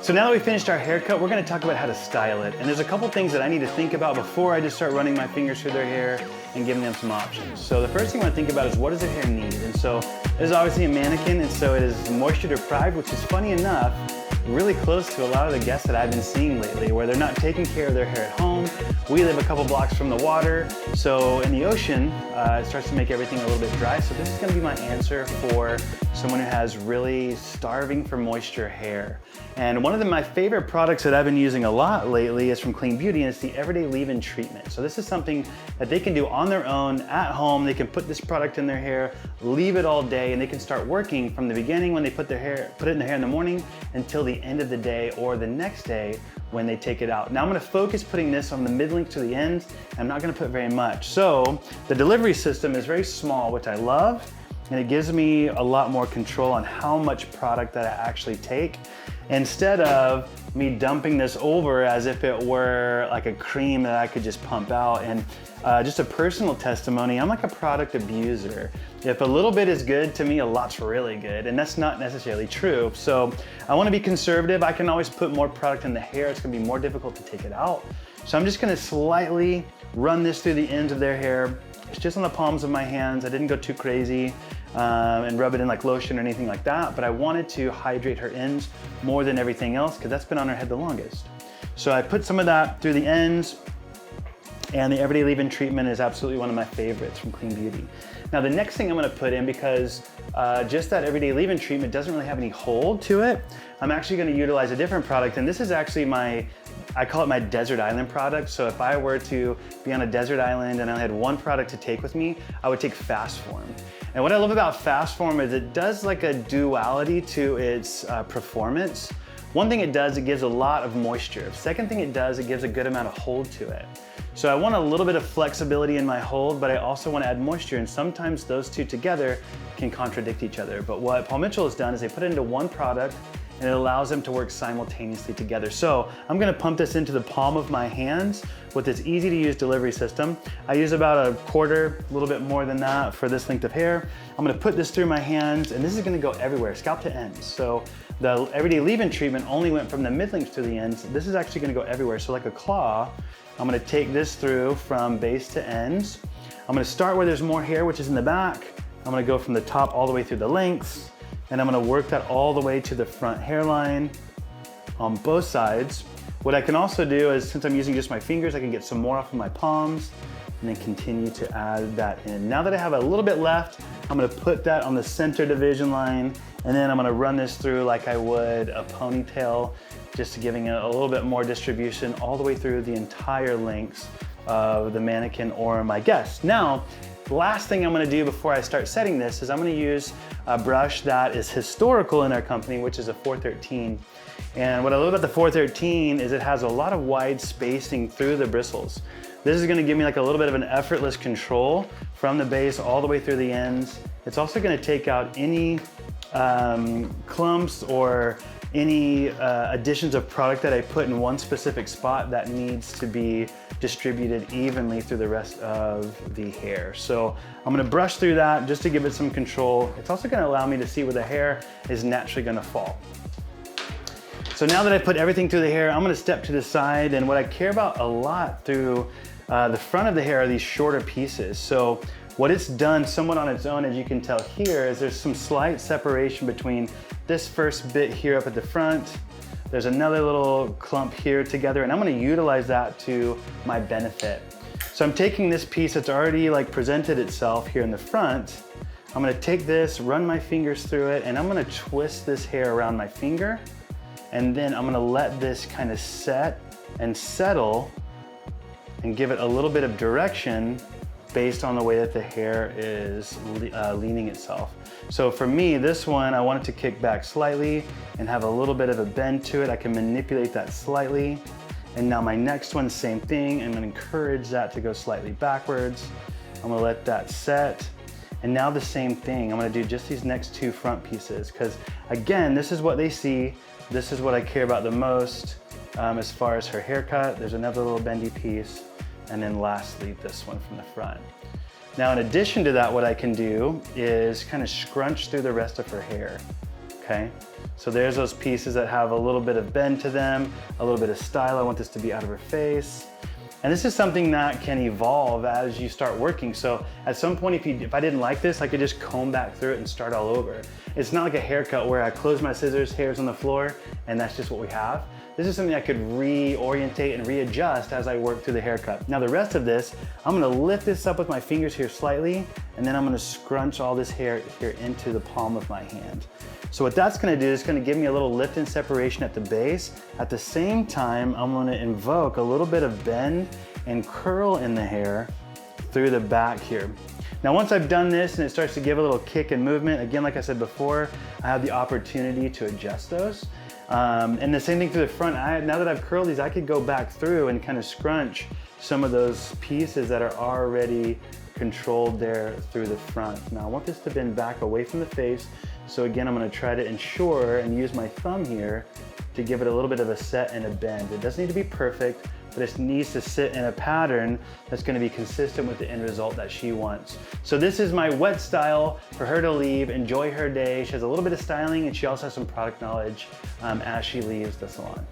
So now that we finished our haircut, we're gonna talk about how to style it. And there's a couple things that I need to think about before I just start running my fingers through their hair and giving them some options. So the first thing I wanna think about is what does their hair need? And so this is obviously a mannequin, and so it is moisture deprived, which is funny enough, really close to a lot of the guests that I've been seeing lately, where they're not taking care of their hair at home. We live a couple blocks from the water, so in the ocean, it starts to make everything a little bit dry. So this is gonna be my answer for someone who has really starving for moisture hair. And one of my favorite products that I've been using a lot lately is from Clean Beauty, and it's the Everyday Leave-In Treatment. So this is something that they can do on their own at home. They can put this product in their hair, leave it all day, and they can start working from the beginning when they put it in their hair in the morning until the end of the day or the next day when they take it out. Now I'm gonna focus putting this on the mid-length to the end. I'm not gonna put very much. So the delivery system is very small, which I love, and it gives me a lot more control on how much product that I actually take, instead of me dumping this over as if it were like a cream that I could just pump out. And just a personal testimony, I'm like a product abuser. If a little bit is good, to me a lot's really good, and that's not necessarily true. So I wanna be conservative. I can always put more product in the hair. It's gonna be more difficult to take it out. So I'm just gonna slightly run this through the ends of their hair. It's just on the palms of my hands. I didn't go too crazy and rub it in like lotion or anything like that, but I wanted to hydrate her ends more than everything else because that's been on her head the longest. So I put some of that through the ends, and the Everyday Leave-In Treatment is absolutely one of my favorites from Clean Beauty. Now the next thing I'm gonna put in, because just that Everyday Leave-In Treatment doesn't really have any hold to it, I'm actually gonna utilize a different product, and this is actually I call it my desert island product. So if I were to be on a desert island and I had one product to take with me, I would take Fast Form. And what I love about Fast Form is it does like a duality to its performance. One thing it does, it gives a lot of moisture. Second thing it does, it gives a good amount of hold to it. So I want a little bit of flexibility in my hold, but I also want to add moisture, and sometimes those two together can contradict each other. But what Paul Mitchell has done is they put it into one product, and it allows them to work simultaneously together. So I'm gonna pump this into the palm of my hands with this easy to use delivery system. I use about a quarter, a little bit more than that for this length of hair. I'm gonna put this through my hands, and this is gonna go everywhere, scalp to ends. So the Everyday Leave-In Treatment only went from the mid-length to the ends. This is actually gonna go everywhere. So like a claw, I'm gonna take this through from base to ends. I'm gonna start where there's more hair, which is in the back. I'm gonna go from the top all the way through the lengths, and I'm gonna work that all the way to the front hairline on both sides. What I can also do is, since I'm using just my fingers, I can get some more off of my palms and then continue to add that in. Now that I have a little bit left, I'm gonna put that on the center division line, and then I'm gonna run this through like I would a ponytail, just giving it a little bit more distribution all the way through the entire lengths of the mannequin or my guest. Now, last thing I'm gonna do before I start setting this is I'm gonna use a brush that is historical in our company, which is a 413. And what I love about the 413 is it has a lot of wide spacing through the bristles. This is gonna give me like a little bit of an effortless control from the base all the way through the ends. It's also gonna take out any clumps or any additions of product that I put in one specific spot that needs to be distributed evenly through the rest of the hair. So I'm gonna brush through that just to give it some control. It's also gonna allow me to see where the hair is naturally gonna fall. So now that I put everything through the hair, I'm gonna step to the side, and what I care about a lot through the front of the hair are these shorter pieces. So what it's done somewhat on its own, as you can tell here, is there's some slight separation between this first bit here up at the front. There's another little clump here together, and I'm gonna utilize that to my benefit. So I'm taking this piece that's already like presented itself here in the front. I'm gonna take this, run my fingers through it, and I'm gonna twist this hair around my finger, and then I'm gonna let this kind of set and settle and give it a little bit of direction based on the way that the hair is leaning itself. So for me, this one, I want it to kick back slightly and have a little bit of a bend to it. I can manipulate that slightly. And now my next one, same thing. I'm gonna encourage that to go slightly backwards. I'm gonna let that set. And now the same thing, I'm gonna do just these next two front pieces, because again, this is what they see. This is what I care about the most as far as her haircut. There's another little bendy piece. And then lastly, this one from the front. Now, in addition to that, what I can do is kind of scrunch through the rest of her hair. okay? So there's those pieces that have a little bit of bend to them, a little bit of style. I want this to be out of her face. And this is something that can evolve as you start working. So at some point, if I didn't like this, I could just comb back through it and start all over. It's not like a haircut where I close my scissors, hair's on the floor, and that's just what we have. This is something I could reorientate and readjust as I work through the haircut. Now the rest of this, I'm gonna lift this up with my fingers here slightly, and then I'm gonna scrunch all this hair here into the palm of my hand. So what that's gonna do is gonna give me a little lift and separation at the base. At the same time, I'm gonna invoke a little bit of bend and curl in the hair through the back here. Now once I've done this and it starts to give a little kick and movement, again, like I said before, I have the opportunity to adjust those. And the same thing through the front. Now that I've curled these, I could go back through and kind of scrunch some of those pieces that are already controlled there through the front. Now I want this to bend back away from the face. So again, I'm gonna try to ensure and use my thumb here to give it a little bit of a set and a bend. It doesn't need to be perfect, but it needs to sit in a pattern that's gonna be consistent with the end result that she wants. So this is my wet style for her to leave, enjoy her day. She has a little bit of styling and she also has some product knowledge as she leaves the salon.